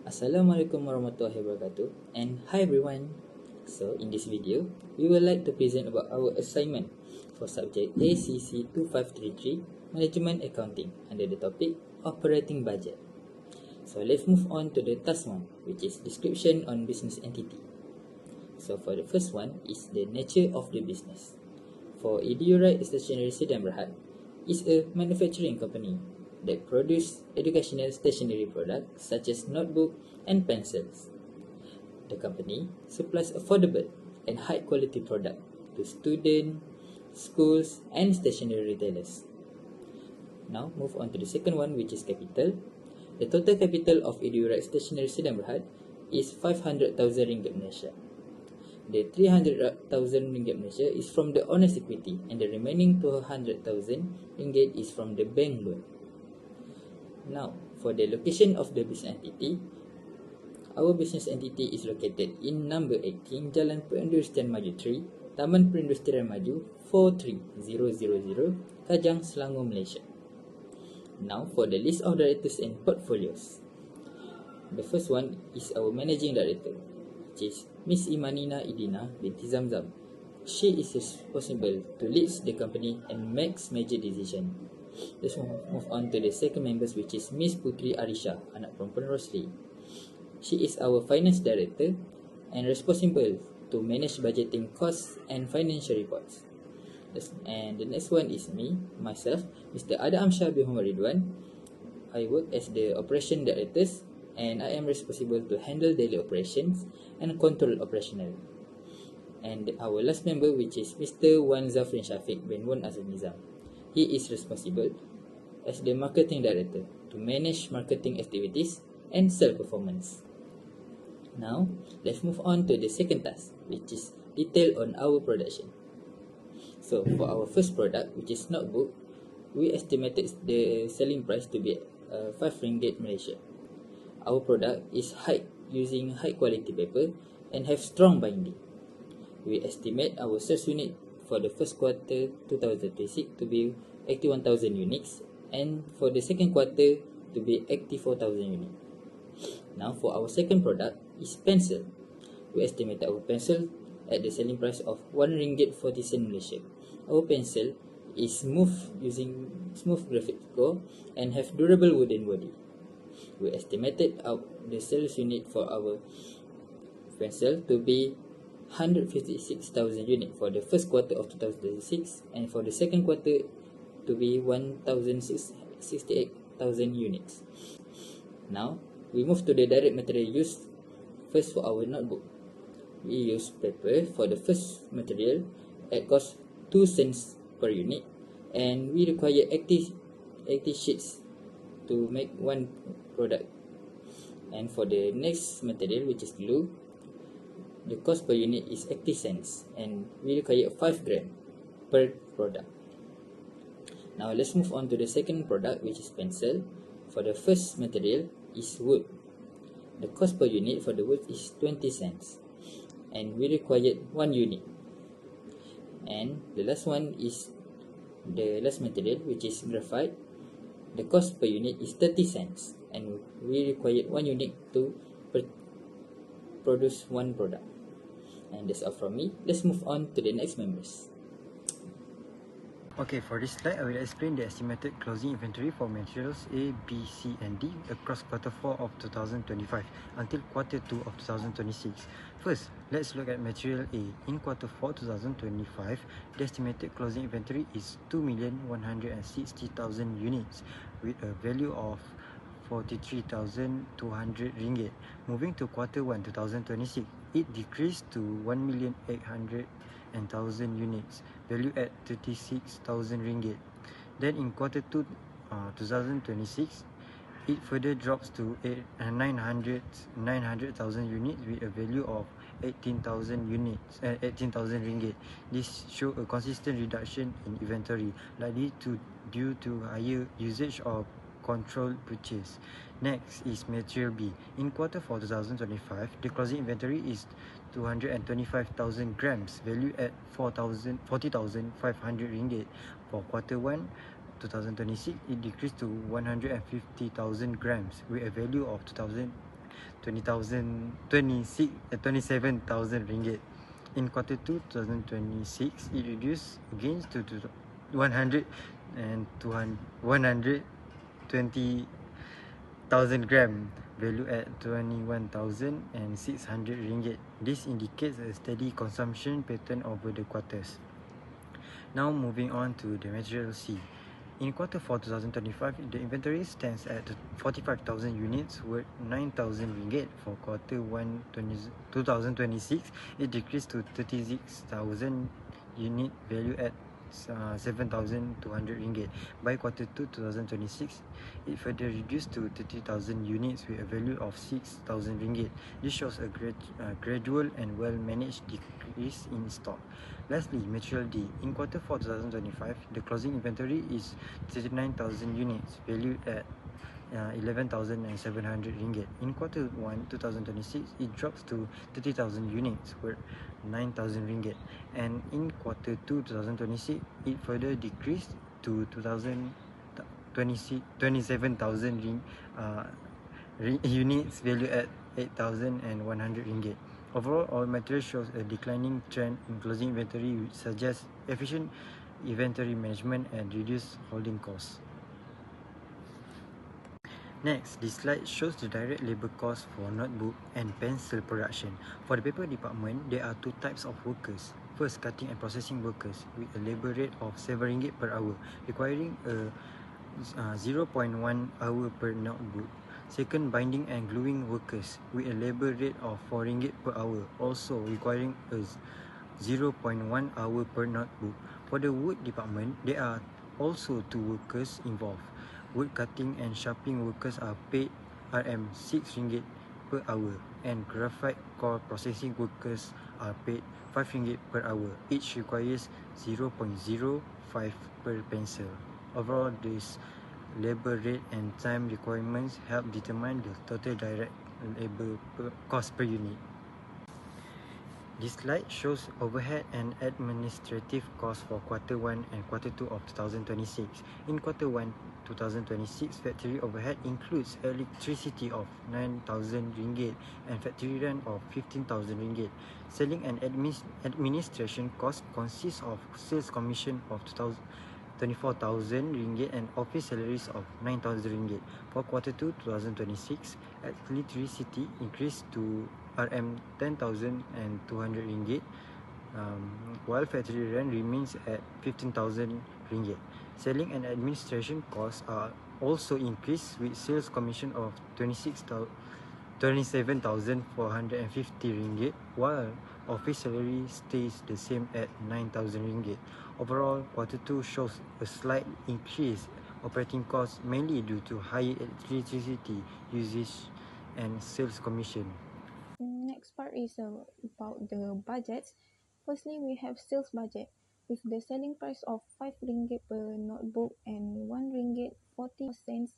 Assalamualaikum warahmatullahi wabarakatuh, and hi everyone. So in this video, we would like to present about our assignment for subject ACC2533 Management Accounting under the topic Operating Budget. So let's move on to the task 1, which is description on business entity. So for the first one is the nature of the business. For Idiorite Stationery Sedan Berhad is a manufacturing company that produce educational stationery products such as notebook and pencils. The company supplies affordable and high quality product to students, schools and stationery retailers. Now move on to the second one, which is capital. The total capital of Idiorite Stationery Sedan Berhad is 500,000 ringgit Malaysia. The 300,000 ringgit Malaysia is from the owner's equity and the remaining 200,000 ringgit is from the bank loan. Now, for the location of the business entity, our business entity is located in number 18 Jalan Perindustrian Maju 3, Taman Perindustrian Maju 43000, Kajang, Selangor, Malaysia. Now, for the list of directors and portfolios. The first one is our managing director, which is Miss Imanina Idina binti Zamzam. She is responsible to lead the company and makes major decisions. Let's move on to the second members, which is Miss Putri Arisha, anak perempuan Rosli. She is our finance director and responsible to manage budgeting costs and financial reports. And the next one is myself, Mr. Adam Shah bin Muhammad Ridwan. I work as the operation director and I am responsible to handle daily operations and control operational. And our last member, which is Mr. Wan Zafrin Shafiq bin Wan Azam Nizam. He is responsible as the marketing director to manage marketing activities and sales performance. Now, let's move on to the second task, which is detail on our production. So, for our first product, which is notebook, we estimated the selling price to be 5 ringgit Malaysia. Our product is using high quality paper and have strong binding. We estimate our sales unit for the first quarter 2026 to be 81,000 units and for the second quarter to be 84,000 units. Now for our second product is pencil. We estimate our pencil at the selling price of 1 ringgit 40 cent Malaysia. Our pencil is using smooth graphic core and have durable wooden body. We estimated the sales unit for our pencil to be 156,000 units for the first quarter of 2026 and for the second quarter to be 168,000 units. Now, we move to the direct material used. First, for our notebook, we use paper for the first material at cost 2 cents per unit and we require 80 sheets to make one product. And for the next material, which is glue, the cost per unit is 80 cents and we require 5 grams per product. Now let's move on to the second product, which is pencil. For the first material is wood. The cost per unit for the wood is 20 cents and we required 1 unit. And the last one is the last material, which is graphite. The cost per unit is 30 cents and we required 1 unit to produce one product. And that's all from me. Let's move on to the next members. Okay, for this slide, I will explain the estimated closing inventory for materials A, B, C and D across quarter 4 of 2025 until quarter 2 of 2026. First, let's look at material A. In quarter 4 2025, the estimated closing inventory is 2,160,000 units with a value of 43,200 ringgit. Moving to quarter 1 2026, it decreased to 1,800,000 units, valued at 36,000 ringgit. Then in quarter 2 2026, it further drops to 900,000 units with a value of 18,000 ringgit. This shows a consistent reduction in inventory, likely due to higher usage of controlled purchase. Next is material B. In quarter 4 2025, the closing inventory is 225,000 grams, valued at 40,500 ringgit. For quarter 1 2026, it decreased to 150,000 grams with a value of 27,000 ringgit. In quarter 2 2026, it reduced again to 100 and 120,000 gram, value at 21,600 ringgit. This indicates a steady consumption pattern over the quarters. Now moving on to the material C. In quarter 4 2025, the inventory stands at 45,000 units worth 9,000 ringgit. For quarter 1 2026, it decreased to 36,000 unit, value at 7,200 ringgit. By quarter 2 2026, it further reduced to 30,000 units with a value of 6,000 ringgit. This shows a gradual and well-managed decrease in stock. Lastly, material D. In quarter 4 2025, the closing inventory is 39,000 units, valued at 11,700 ringgit. In quarter 1 2026, it drops to 30,000 units worth 9,000 ringgit, and in quarter 2 2026, it further decreased to 27,000 units, valued at 8,100 ringgit. Overall, all materials shows a declining trend in closing inventory, which suggests efficient inventory management and reduced holding costs. Next, this slide shows the direct labor cost for notebook and pencil production. For the paper department, there are two types of workers. First, cutting and processing workers with a labor rate of 7 ringgit per hour, requiring a 0.1 hour per notebook. Second, binding and gluing workers with a labor rate of 4 ringgit per hour, also requiring a 0.1 hour per notebook. For the wood department, there are also two workers involved. Wood cutting and sharpening workers are paid Rm6 ringgit per hour, and graphite core processing workers are paid 5 ringgit per hour. Each requires 0.05 per pencil. Overall, this labor rate and time requirements help determine the total direct labor cost per unit. This slide shows overhead and administrative costs for quarter 1 and quarter 2 of 2026. In quarter 1 2026, factory overhead includes electricity of 9,000 ringgit and factory rent of 15,000 ringgit. Selling and administration costs consist of sales commission of 24,000 ringgit and office salaries of 9,000 ringgit. For quarter 2 2026, electricity increased to Rm10,200 ringgit, while factory rent remains at 15,000 ringgit. Selling and administration costs are also increased, with sales commission of 27,450 ringgit, while office salary stays the same at 9,000 ringgit. Overall, quarter 2 shows a slight increase operating costs, mainly due to higher electricity usage and sales commission. Next part is about the budgets. Firstly, we have sales budget. With the selling price of 5 ringgit per notebook and 1 ringgit 40 cents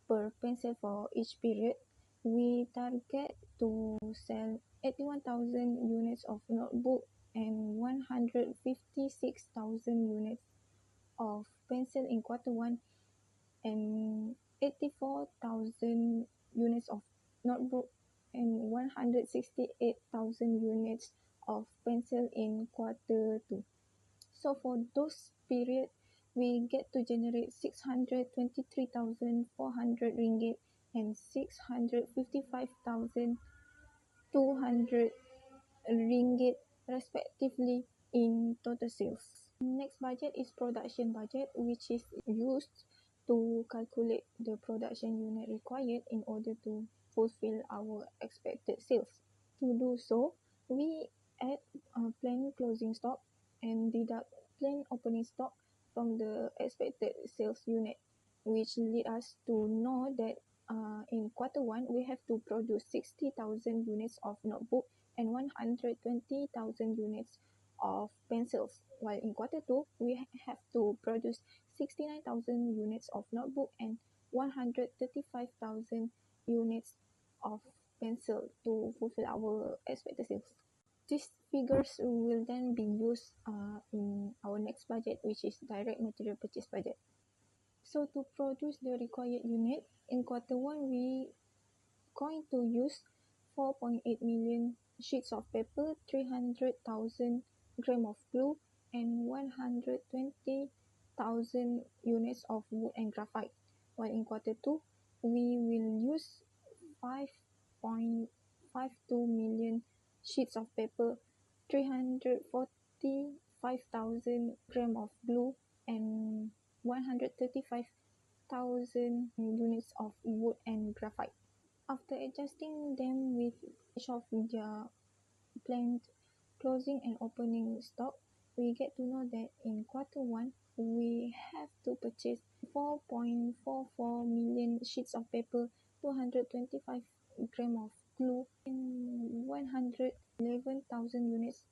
per pencil for each period, we target to sell 81,000 units of notebook and 156,000 units of pencil in quarter 1 and 84,000 units of notebook and 168,000 units of pencil in quarter 2. So for those period, we get to generate 623,400 ringgit and 655,200 ringgit respectively in total sales. Next budget is production budget, which is used to calculate the production unit required in order to fulfill our expected sales. To do so, we add planned closing stock and deduct planned opening stock from the expected sales unit, which lead us to know that in quarter 1, we have to produce 60,000 units of notebook and 120,000 units of pencils, while in quarter 2, we have to produce 69,000 units of notebook and 135,000 units of pencil to fulfill our expected sales. These figures will then be used in our next budget, which is direct material purchase budget. So to produce the required unit, in quarter 1, we going to use 4.8 million sheets of paper, 300,000 grams of glue, and 120,000 units of wood and graphite. While in quarter 2, we will use 5.52 million sheets of paper, 345,000 grams of glue, and 135,000 units of wood and graphite. After adjusting them with each of their planned closing and opening stock, we get to know that in quarter 1, we have to purchase 4.44 million sheets of paper, 225 grams of glue, and 111,000 units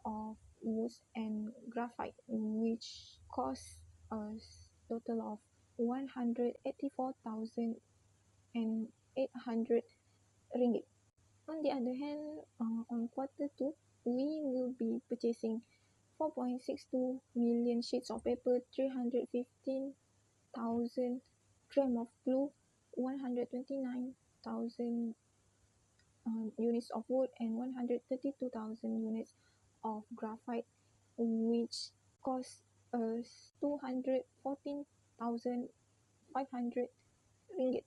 of wood and graphite, which costs us a total of 184,800 ringgit. On the other hand, on quarter 2, we will be purchasing 4.62 million sheets of paper, 315,000 grams of glue, 129,000 units of wood, and 132,000 units of graphite, which costs us 214,500 ringgit.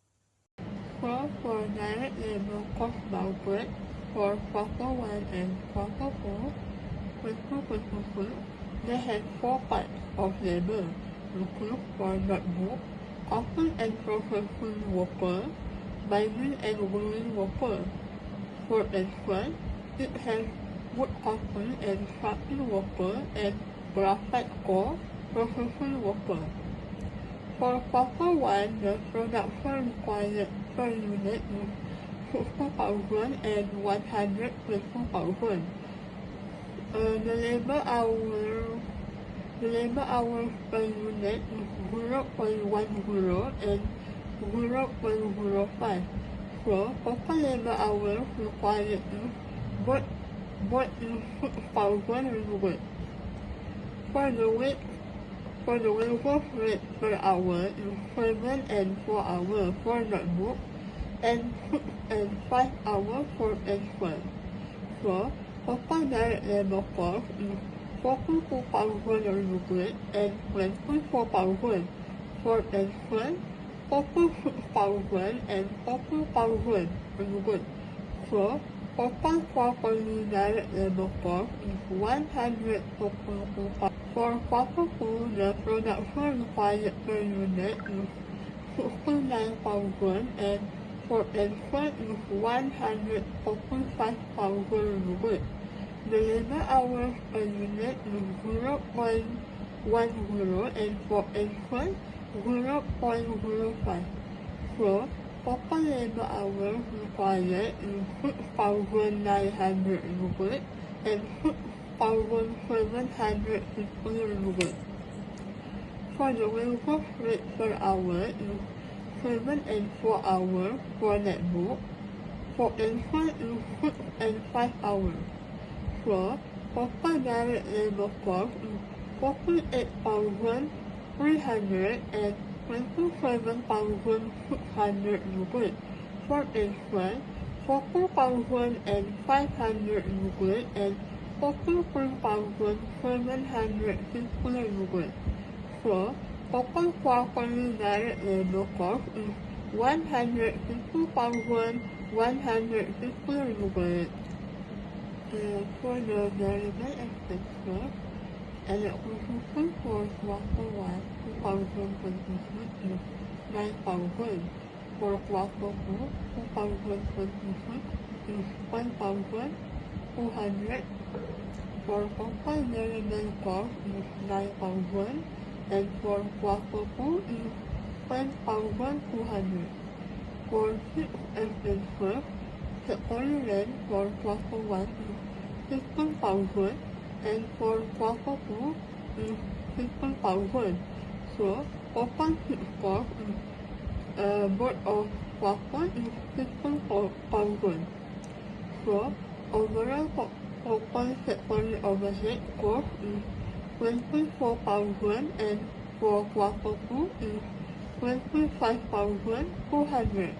For direct labor cost budget for quarter 1 and quarter 4, they have 4 parts of labor, include for notebook, copy and processing worker, binding and gluing worker. For instance, it has wood copy and sharpening worker and graphite core processing worker. For quarter 1, the production required per unit is 60,000 and 150,000. The labor hours per unit is 0.10 and 0.05. So, total labor hours required is both is 6,000 ringgit. For the wages rate per hour is 7 and 4 hours for notebook and 6 and 5 hours for instance. So, total direct labor cost is 42,000 ringgit and 24,000 for instance, 46,000 and 40,000 ringgit. So, total quarterly direct labor cost is 152,000. For quarter 2, the production required per unit is 69,000 and for instance is 145,000 ringgit. The labor hours per unit is 0.10 and for instance 0.05. So, total labor hours required is 6,900 ringgit and 6,750 ringgit. For the wages rate per hour is 7 and 4 hours for netbook. For instance is 6 and 5 hours. So, total direct labor cost is 48,300 and 27,600 ringgit. For instance, 40,500 ringgit and 43,750 ringgit. So, total quarterly direct labor cost is 150,150 ringgit. For the variable expenses, electricity for quarter 1, 2026 is 9,000. For quarter 2, 2026 is 1,200. For total variable cost is 9,000 and for quarter 2 is 10,200. For fixed expenses, secondary rent for quarter 1 is 15,000 and for quarter 2 is 15,000. So, total fixed cost is both of quarter is 15,000. So, overall total secondary overhead cost is 24,000 and for quarter 2 is 25,200.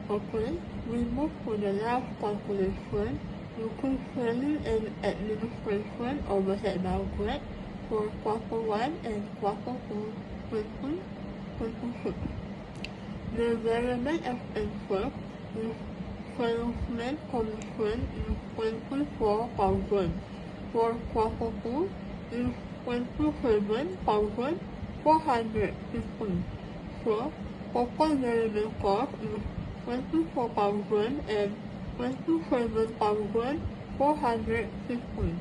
Okay, we move to the last calculation using selling and administration overhead budget for quarter 1 and quarter 2 2026. The variable expenses is salesman commission is 24,000. For quarter 2 is 27,450. So, total variable cost is 24,000 and 27,450.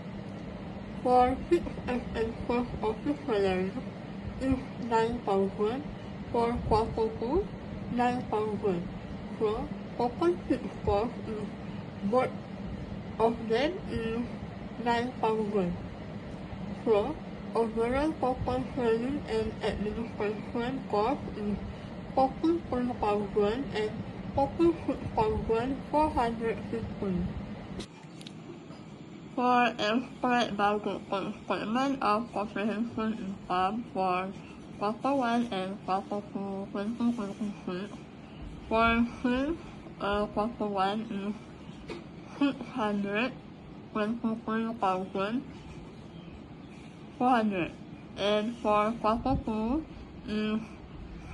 For fixed expenses of the salary is 9,000. For quarter 2, 9,000. So, total fixed cost is both of them is 9,000. So, overall total selling and administration cost is 43,000 and 46,450. For expert budget statement of comprehensive income for quarter 1 and quarter 2 2026, for sales quarter 1 is 623,400, and for quarter 2 is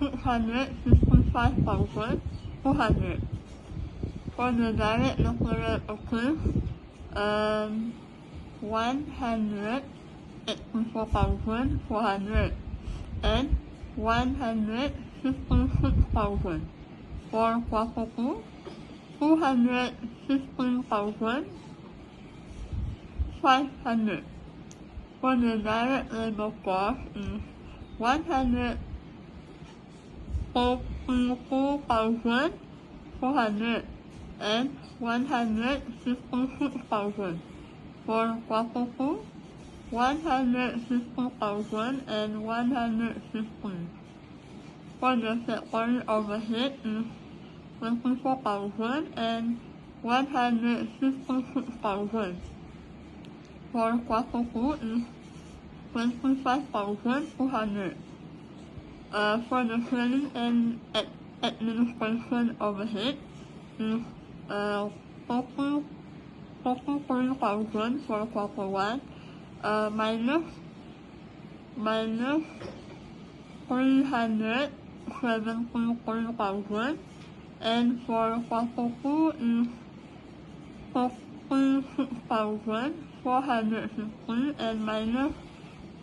655,400. For the direct material purchase, 184,400 and 156,000. For quarter 2, 216,500. For the direct labor cost is 142,400 and 166,000. For quarter 2, 160,000 and 160. For the secondary overhead is 24,000 and 166,000. For quarter 2 is 25,200. For the selling and administration overhead is 43,000 for quarter 1, minus 373,000, and for quarter 2 is 46,450 and minus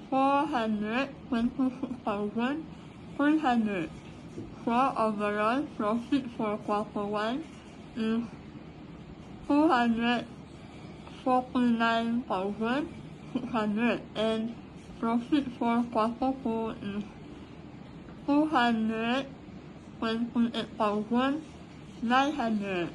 426,300. So overall profit for quarter 1 is 249,600 and profit for quarter 2 is 228,900.